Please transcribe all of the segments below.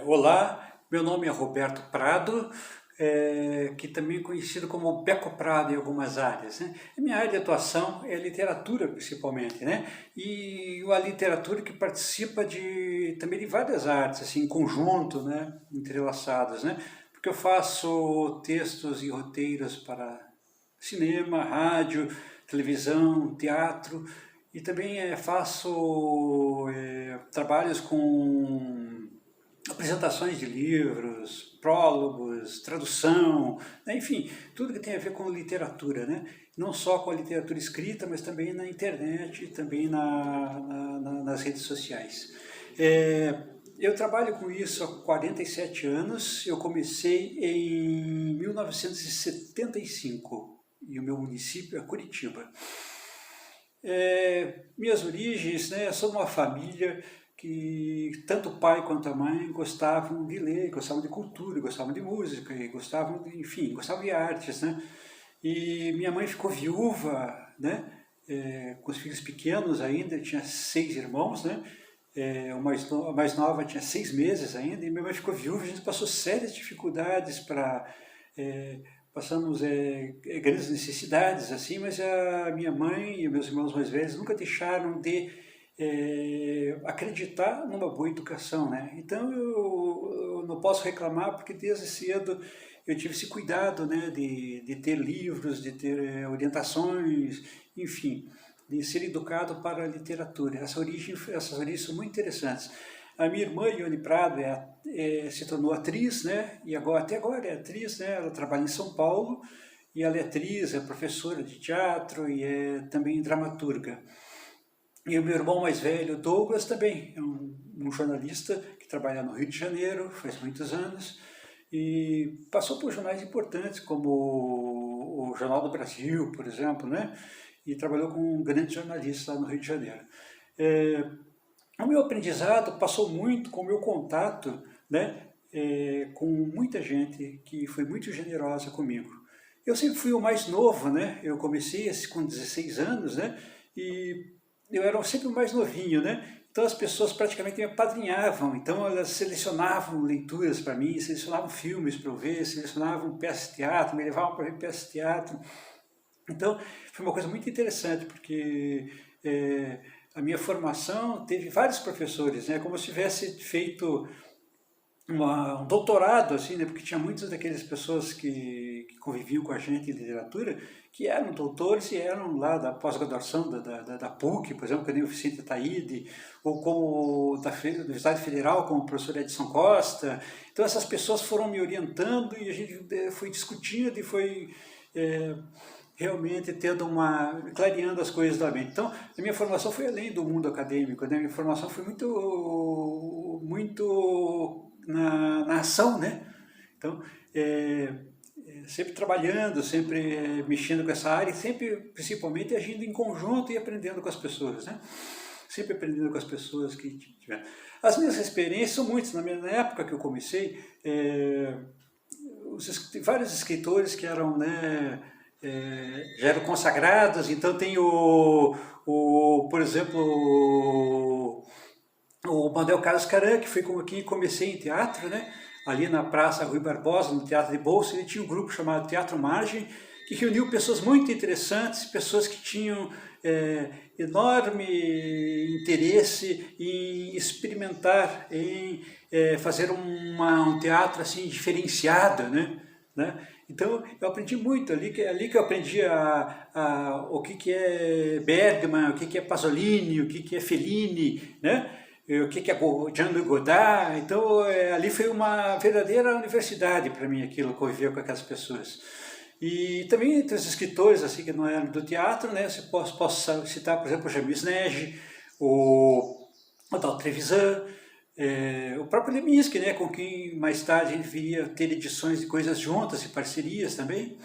Olá, meu nome é Roberto Prado, que também é conhecido como Beco Prado em algumas áreas, né? A minha área de atuação é a literatura, principalmente, né? E a literatura que participa também de várias artes, assim, em conjunto, né? Entrelaçadas, né? Porque eu faço textos e roteiros para cinema, rádio, televisão, teatro, e também faço trabalhos com apresentações de livros, prólogos, tradução, né? Enfim, tudo que tem a ver com literatura, né? Não só com a literatura escrita, mas também na internet e também nas redes sociais. Eu trabalho com isso há 47 anos, eu comecei em 1975 e o meu município é Curitiba. Minhas origens, né, eu sou de uma família que tanto o pai quanto a mãe gostavam de ler, gostavam de cultura, gostavam de música, e gostavam de, enfim, gostavam de artes, né? E minha mãe ficou viúva, né? Com os filhos pequenos ainda, tinha 6 irmãos, né? A mais nova tinha 6 meses ainda, e minha mãe ficou viúva, a gente passou sérias dificuldades para passamos grandes necessidades assim, mas a minha mãe e meus irmãos mais velhos nunca deixaram de acreditar numa boa educação, né? Então eu não posso reclamar porque desde cedo eu tive esse cuidado, né, de ter livros, de ter orientações, enfim, de ser educado para a literatura. Essas origens são muito interessantes. A minha irmã, Ione Prado, se tornou atriz, né? E agora, até agora é atriz, né? Ela trabalha em São Paulo e ela é atriz, é professora de teatro e é também dramaturga. E o meu irmão mais velho, Douglas, também é um jornalista que trabalha no Rio de Janeiro faz muitos anos e passou por jornais importantes como o Jornal do Brasil, por exemplo, né? E trabalhou com grandes jornalistas lá no Rio de Janeiro. É, o meu aprendizado passou muito com o meu contato, né, com muita gente que foi muito generosa comigo. Eu sempre fui o mais novo, né? Eu comecei com 16 anos, né? E eu era sempre o mais novinho, né? Então as pessoas praticamente me apadrinhavam, então elas selecionavam leituras para mim, selecionavam filmes para eu ver, selecionavam peças de teatro, me levavam para ver peças de teatro. Então, foi uma coisa muito interessante, porque a minha formação teve vários professores, né? Como se tivesse feito um doutorado, assim, né? Porque tinha muitas daquelas pessoas que conviviam com a gente em literatura, que eram doutores e eram lá da pós-graduação da PUC, por exemplo, que nem o Vicente Ataíde, ou como da Universidade Federal, como o professor Edson Costa. Então, essas pessoas foram me orientando e a gente foi discutindo e foi realmente clareando as coisas da mente. Então, a minha formação foi além do mundo acadêmico, né? A minha formação foi muito na ação, né? Então, sempre trabalhando, sempre mexendo com essa área, sempre, principalmente, agindo em conjunto e aprendendo com as pessoas, né? Sempre aprendendo com as pessoas que tiveram. As minhas experiências são muitas. Na época que eu comecei, vários escritores que eram, né, já eram consagrados, então tem por exemplo, o Manuel Carlos Caran, que foi com quem comecei em teatro, né, ali na Praça Rui Barbosa, no Teatro de Bolsa, ele tinha um grupo chamado Teatro Margem, que reuniu pessoas muito interessantes, pessoas que tinham enorme interesse em experimentar, em fazer um teatro assim diferenciado, né? Então eu aprendi muito ali que eu aprendi o que é Bergman, o que é Pasolini, o que é Fellini, né? O que é Jean-Luc Godard. Então ali foi uma verdadeira universidade para mim aquilo, conviver com aquelas pessoas. E também entre os escritores assim que não eram do teatro, né? Posso citar, por exemplo, o James Nege, o Dal Trevisan, o próprio Leminski, né, com quem mais tarde a gente viria ter edições de coisas juntas e parcerias também.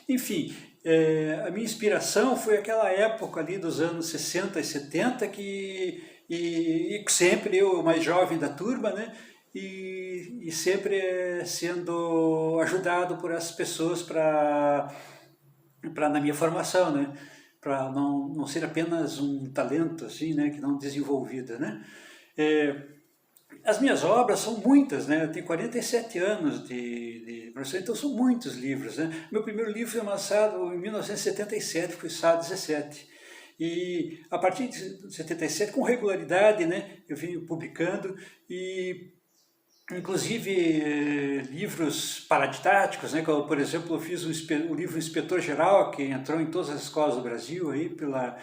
Enfim, a minha inspiração foi aquela época ali dos anos 60 e 70 e sempre eu, o mais jovem da turma, né, e sempre sendo ajudado por essas pessoas na minha formação, né, para não ser apenas um talento assim, né, que não desenvolvido, né. as minhas obras são muitas, né? Eu tenho 47 anos de professor, então são muitos livros, né? Meu primeiro livro foi lançado em 1977, foi Sá 17. E a partir de 77, com regularidade, né, eu venho publicando, e inclusive livros paradidáticos, né, como, por exemplo, eu fiz o livro Inspetor Geral, que entrou em todas as escolas do Brasil aí, pela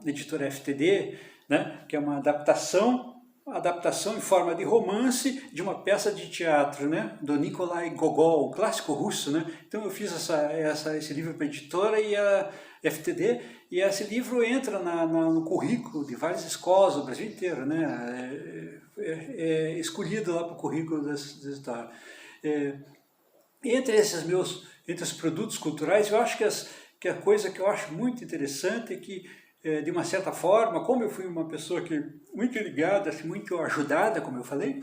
editora FTD, né, que é uma adaptação em forma de romance de uma peça de teatro, né, do Nikolai Gogol, um clássico russo, né. Então eu fiz esse livro para a editora e a FTD, e esse livro entra no currículo de várias escolas do Brasil inteiro, né, é escolhido lá para o currículo dessa história. Entre os produtos culturais, eu acho que a coisa que eu acho muito interessante é que, de uma certa forma, como eu fui uma pessoa muito ligada, assim, muito ajudada, como eu falei,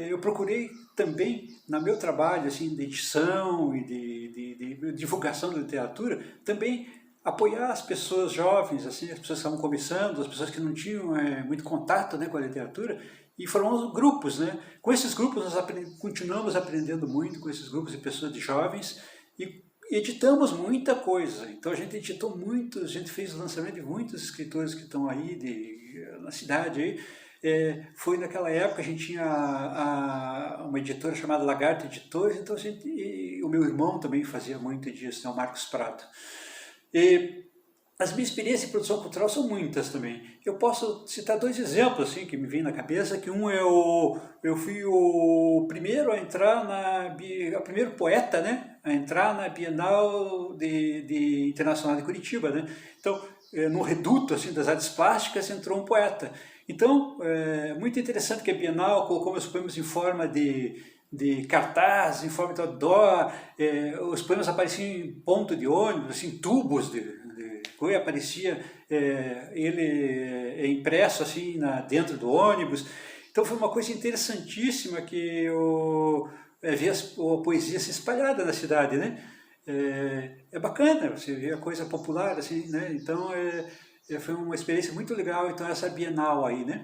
eu procurei também, no meu trabalho assim, de edição e de divulgação da literatura, também apoiar as pessoas jovens, assim, as pessoas que estavam começando, as pessoas que não tinham muito contato, né, com a literatura, e formamos grupos, né? Com esses grupos nós continuamos aprendendo muito com esses grupos de pessoas de jovens, e editamos muita coisa. Então a gente editou muito, a gente fez o lançamento de muitos escritores que estão aí na cidade aí. Foi naquela época, a gente tinha uma editora chamada Lagarto Editores, então o meu irmão também fazia muito disso, né, o Marcos Prato. E as minhas experiências em produção cultural são muitas também. Eu posso citar dois exemplos assim, que me vêm na cabeça, que um é eu fui o primeiro a entrar o primeiro poeta, né, a entrar na Bienal Internacional de Curitiba, né? Então, no reduto assim, das artes plásticas entrou um poeta. Então, é muito interessante que a Bienal colocou meus poemas em forma de cartaz, em forma de outdoor, os poemas apareciam em ponto de ônibus, assim, tubos de coisa, aparecia ele impresso assim dentro do ônibus. Então foi uma coisa interessantíssima que eu vi a poesia se espalhada na cidade, né? É bacana você ver a coisa popular assim, né? Então foi uma experiência muito legal. Então essa Bienal aí, né?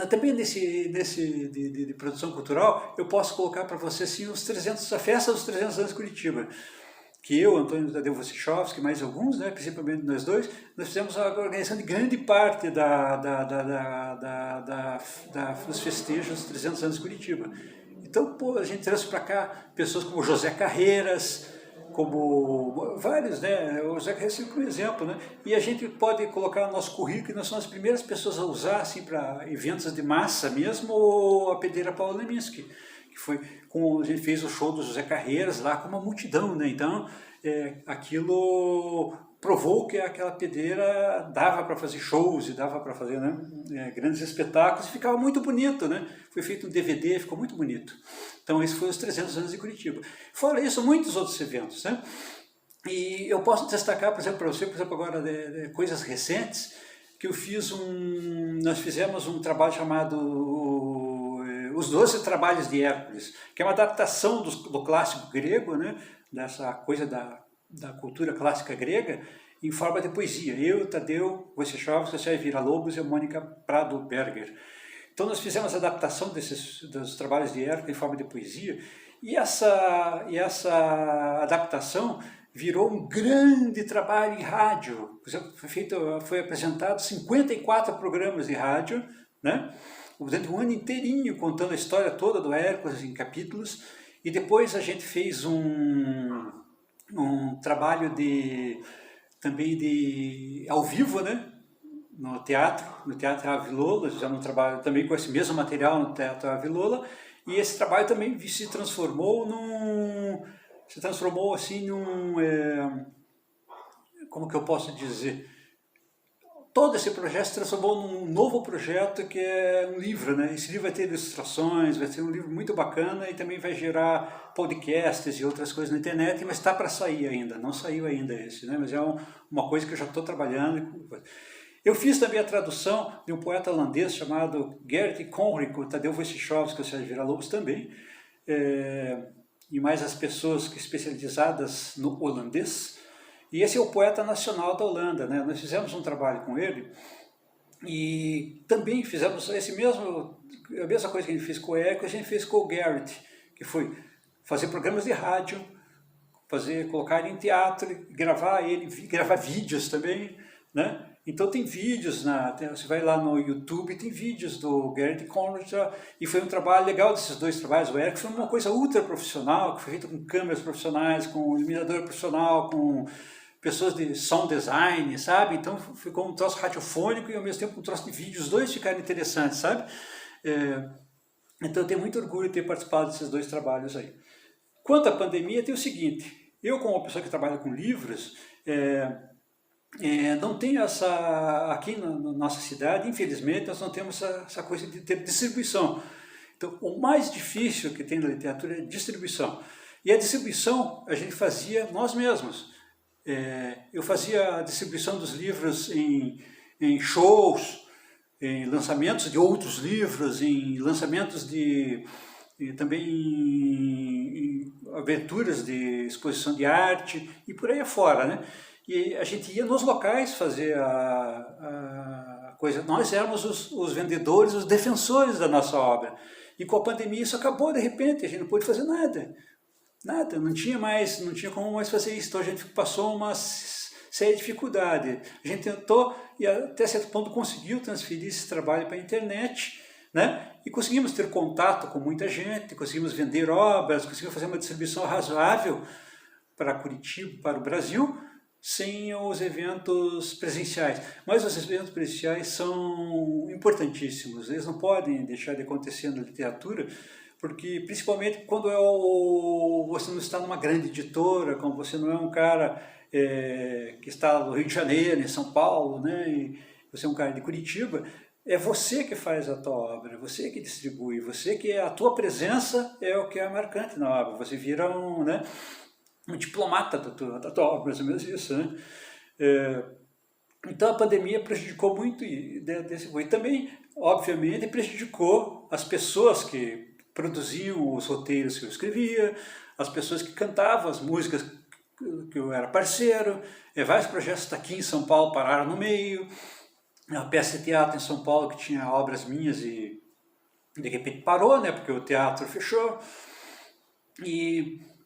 Também de produção cultural, eu posso colocar para você assim, a festa dos 300 anos de Curitiba, que eu, Antônio Tadeu Wojciechowski, mais alguns, né, principalmente nós dois, nós fizemos a organização de grande parte dos festejos dos 300 anos de Curitiba. Então, pô, a gente trouxe para cá pessoas como José Carreiras, como vários, né? O José Carreiras é um exemplo, né? E a gente pode colocar no nosso currículo, e nós somos as primeiras pessoas a usar, assim, para eventos de massa mesmo, a pedreira Paula Leminski, que foi a gente fez o show do José Carreiras lá com uma multidão, né? Então, aquilo provou que aquela pedreira dava para fazer shows e dava para fazer, né, grandes espetáculos, e ficava muito bonito, né? Foi feito um DVD, ficou muito bonito. Então, esse foi os 300 anos de Curitiba. Fora isso, muitos outros eventos, né? E eu posso destacar, por exemplo, para você, agora, coisas recentes, que nós fizemos um trabalho chamado Os 12 Trabalhos de Hércules, que é uma adaptação do clássico grego, né? Dessa coisa da cultura clássica grega, em forma de poesia. Eu, Tadeu Wojciechowski, Célia Villa-Lobos e a Mônica Prado Berger. Então nós fizemos a adaptação dos trabalhos de Hércules em forma de poesia, e essa adaptação virou um grande trabalho em rádio. Foi apresentado 54 programas de rádio, né? Durante um ano inteirinho, contando a história toda do Hércules em capítulos, e depois a gente fez um trabalho também ao vivo, né? No Teatro Ave Lola, fizemos um trabalho também com esse mesmo material no Teatro Ave Lola, e esse trabalho também se transformou assim como que eu posso dizer? Todo esse projeto se transformou num novo projeto que é um livro, né? Esse livro vai ter ilustrações, vai ser um livro muito bacana e também vai gerar podcasts e outras coisas na internet, mas está para sair ainda, não saiu ainda esse, né? Mas é uma coisa que eu já estou trabalhando. Eu fiz também a tradução de um poeta holandês chamado Gert Conrick, o Tadeu Wojciechowski, o Célia Villa-Lobos também, e mais as pessoas especializadas no holandês. E esse é o poeta nacional da Holanda, né? Nós fizemos um trabalho com ele, E também fizemos a mesma coisa que a gente fez com o Eco, a gente fez com o Garrett, que foi fazer programas de rádio, colocar ele em teatro, gravar vídeos também, né? Então tem vídeos, você vai lá no YouTube, tem vídeos do Garrett Conrad, e foi um trabalho legal desses dois trabalhos. O Eric foi uma coisa ultra profissional, que foi feito com câmeras profissionais, com iluminador profissional, com pessoas de sound design, sabe? Então ficou um troço radiofônico e ao mesmo tempo um troço de vídeo, os dois ficaram interessantes, sabe? Então eu tenho muito orgulho de ter participado desses dois trabalhos aí. Quanto à pandemia, tem o seguinte, eu como uma pessoa que trabalha com livros, não tenho aqui na nossa cidade, infelizmente, nós não temos essa coisa de ter distribuição. Então, o mais difícil que tem na literatura é distribuição. E a distribuição a gente fazia nós mesmos. Eu fazia a distribuição dos livros em shows, em lançamentos de outros livros, em lançamentos também em aberturas de exposição de arte e por aí afora, né? E a gente ia nos locais fazer a coisa. Nós éramos os vendedores, os defensores da nossa obra. E com a pandemia isso acabou de repente, a gente não pôde fazer nada. Nada, não tinha como mais fazer isso. Então a gente passou uma séria dificuldade. A gente tentou e até certo ponto conseguiu transferir esse trabalho para a internet, né? E conseguimos ter contato com muita gente, conseguimos vender obras, conseguimos fazer uma distribuição razoável para Curitiba, para o Brasil, sem os eventos presenciais. Mas os eventos presenciais são importantíssimos, eles não podem deixar de acontecer na literatura, porque principalmente quando você não está numa grande editora, quando você não é um cara que está no Rio de Janeiro, em São Paulo, né, e você é um cara de Curitiba, é você que faz a tua obra, você que distribui, a tua presença é o que é marcante na obra, você vira um diplomata da tua obra, mais ou menos isso, né? Então a pandemia prejudicou muito desse e também, obviamente, prejudicou as pessoas que produziam os roteiros que eu escrevia, as pessoas que cantavam as músicas que eu era parceiro, vários projetos aqui em São Paulo pararam no meio, a peça de teatro em São Paulo que tinha obras minhas e de repente parou, né, porque o teatro fechou.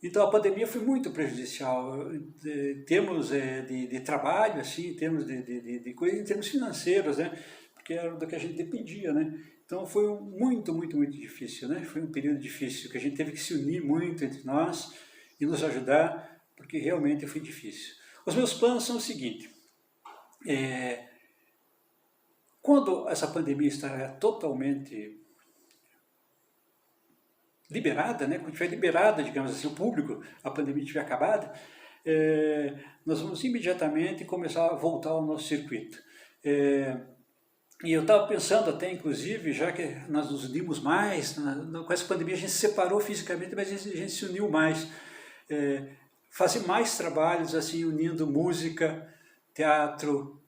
Então a pandemia foi muito prejudicial em termos de trabalho, assim, em termos de coisa, em termos financeiros, né, porque era do que a gente dependia, né. Então foi muito, muito, muito difícil, né, foi um período difícil, que a gente teve que se unir muito entre nós e nos ajudar, porque realmente foi difícil. Os meus planos são o seguinte, quando essa pandemia estará totalmente liberada, né? Quando tiver liberada, digamos assim, o público, a pandemia estiver acabada, nós vamos imediatamente começar a voltar ao nosso circuito. E eu estava pensando até, inclusive, já que nós nos unimos mais, com essa pandemia a gente se separou fisicamente, mas a gente se uniu mais. Fazer mais trabalhos assim, unindo música, teatro,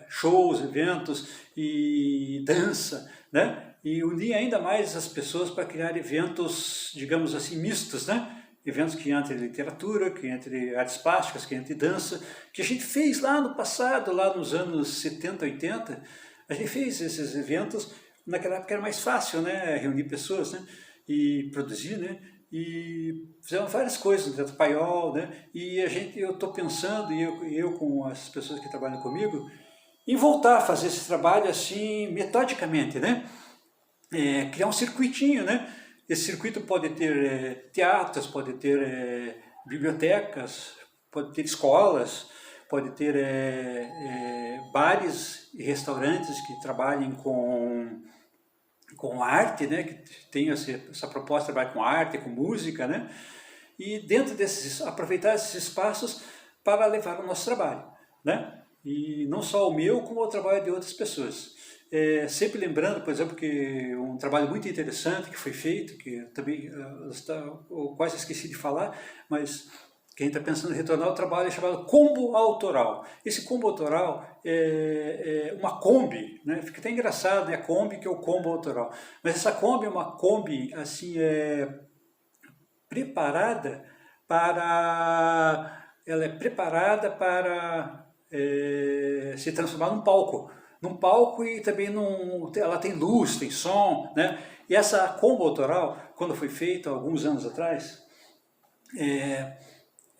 shows, eventos e dança, né? E unir ainda mais as pessoas para criar eventos, digamos assim, mistos, né? Eventos que entre literatura, que entre artes plásticas, que entre dança, que a gente fez lá no passado, lá nos anos 70, 80, a gente fez esses eventos, naquela época era mais fácil, né? Reunir pessoas, né? E produzir, né? E fizemos várias coisas no Teatro Paiol, né? E eu estou pensando, e eu com as pessoas que trabalham comigo, em voltar a fazer esse trabalho assim, metodicamente, né? Criar um circuitinho, né? Esse circuito pode ter teatros, pode ter bibliotecas, pode ter escolas, pode ter bares e restaurantes que trabalhem com arte, né? Que tem essa proposta de trabalhar com arte, com música, né? E dentro aproveitar esses espaços para levar o nosso trabalho, né? E não só o meu, como o trabalho de outras pessoas. Sempre lembrando, por exemplo, que um trabalho muito interessante que foi feito, que eu também eu quase esqueci de falar, mas quem está pensando em retornar ao trabalho é chamado combo autoral. Esse combo autoral é uma Kombi, né? Fica até engraçado, né? Kombi, que é o combo autoral. Mas essa Kombi é uma Kombi assim, preparada ela é preparada para se transformar num num palco e também ela tem luz, tem som, né? E essa combo autoral, quando foi feita alguns anos atrás,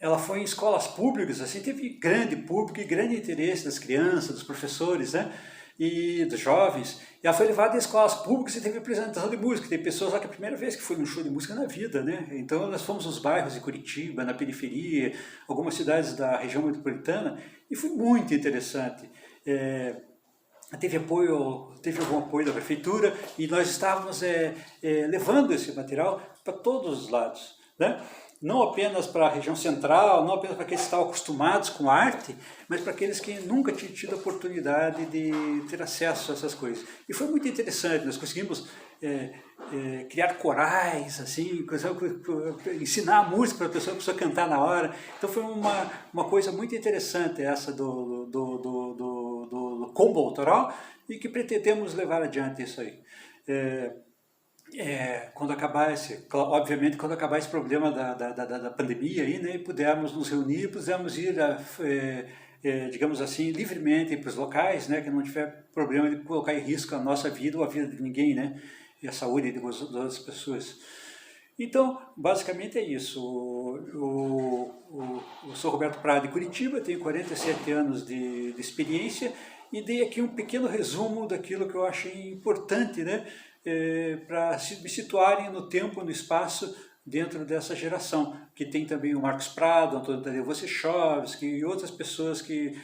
ela foi em escolas públicas, assim, teve grande público e grande interesse das crianças, dos professores, né? E dos jovens. E ela foi levada em escolas públicas e teve apresentação de música. Tem pessoas lá que é a primeira vez que foi num show de música na vida, né? Então nós fomos nos bairros de Curitiba, na periferia, algumas cidades da região metropolitana, e foi muito interessante. Teve algum apoio da prefeitura e nós estávamos levando esse material para todos os lados, né? Não apenas para a região central, não apenas para aqueles que estavam acostumados com arte, mas para aqueles que nunca tinham tido a oportunidade de ter acesso a essas coisas. E foi muito interessante, nós conseguimos criar corais, assim, ensinar a música para a pessoa cantar na hora. Então foi uma coisa muito interessante essa do combo autoral e que pretendemos levar adiante isso aí. Quando acabar obviamente quando acabar esse problema da pandemia aí, né, e pudermos nos reunir, pudermos ir digamos assim, livremente para os locais, né, que não tiver problema de colocar em risco a nossa vida ou a vida de ninguém, né, e a saúde das outras pessoas. Então, basicamente é isso. Eu sou Roberto Prado de Curitiba, tenho 47 anos de experiência e dei aqui um pequeno resumo daquilo que eu achei importante, né, para me situarem no tempo, no espaço, dentro dessa geração, que tem também o Marcos Prado, Antônio Tadeu Wojciechowski e outras pessoas que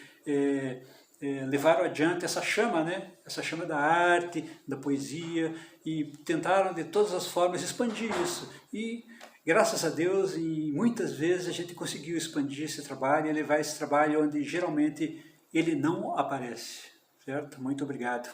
levaram adiante essa chama, né? Essa chama da arte, da poesia, e tentaram de todas as formas expandir isso. E, graças a Deus, e muitas vezes a gente conseguiu expandir esse trabalho e levar esse trabalho onde geralmente ele não aparece. Certo? Muito obrigado.